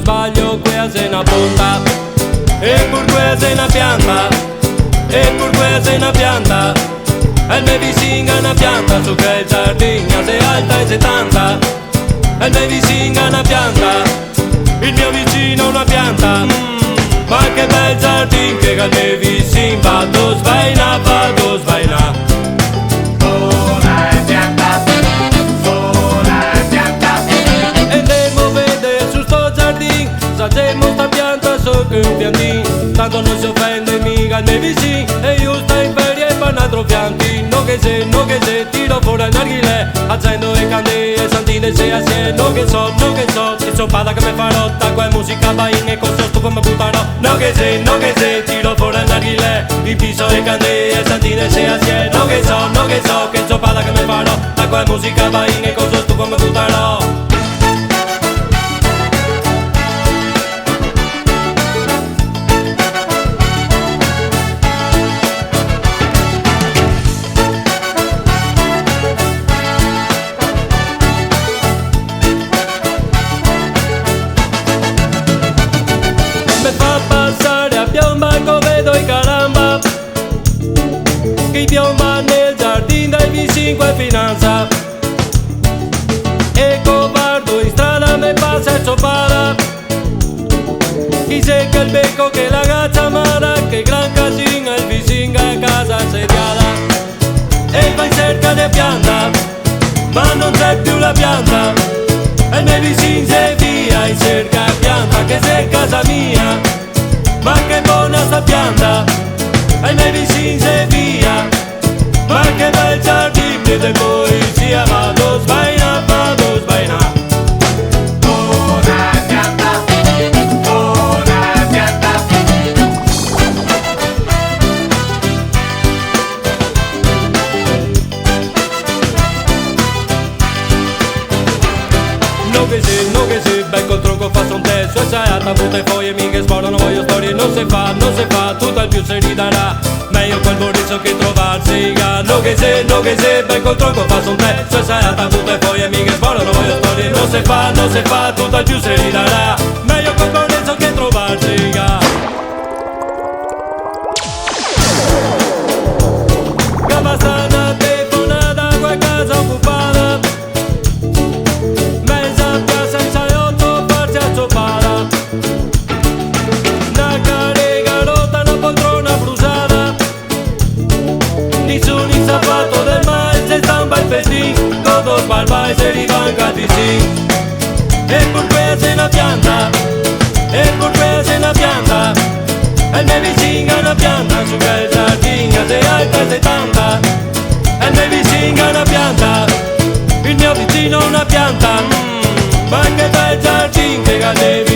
sbaglio questa è una punta, e pur questa è una pianta, e pur questa è una pianta. E il mio vicino è una pianta, su che il giardino se alta e 70. E il mio vicino è una pianta, il mio vicino è una pianta. Ma che bel giardino che il mio vicino vado svaina, vado svaina. Sola è pianta, sola è pianta. E andiamo a vedere su sto giardino, salgiamo sta pianta sopra un piantino. Tanto non si offende mica il mio vicino, e io sto in ferie per un altro piantino. No che se, tiro fuori il narghilè, accendo le candele, santine se assieme. No che so, che soppata che mi farò, tacqua e musica bain e con stufo mi butterò. No che se, tiro fuori il narghilè, ripiso le candele, santine se assieme. No che so, che soppata che mi farò, tacqua e musica bain e con stufo mi butterò. Mi fa passare a piomba che vedo i caramba, chi piomba nel giardino dai vicini e finanza. E covardo in strada mi passa e ciopara, chi secca il becco che la gazza amara, che gran casino il vicino a casa sediala. E va in cerca di pianta, ma non c'è più la pianta. E il mio vicino se via in cerca pianta, che se è casa mia, ma che buona sta pianta. E il mio vicino se via, ma che bel giardino di poesia. Vado svaina, vado svaina. Sola è pianta, sola è pianta. No che se, bel col tronco fa son testo, e sai alta butta i foglie mica sboro, non voglio storie, non si fa, tutto al più si ridarà, meglio quel borriso che trovarsi. No che se, bel col tronco fa son testo, e sai alta butta i foglie mica sboro, non voglio storie, non si fa, tutto al più si ridarà, meglio quel borriso che trovarsi. Che basta una telefonata, quella casa occupata, mezza piazza senza otto farsi a ciopara. Una carica rotta, una poltrona bruciata, nessuno in sabato del mare, se stampa il festin, todo sbarba e se rivanca di sì. E pur questa è una pianta, e pur questa è una pianta. E il mio vicino è una pianta, su che il giardino se alta e 70. E il mio vicino è una pianta, il mio vicino è una pianta. Ma che bel giardino che cadevi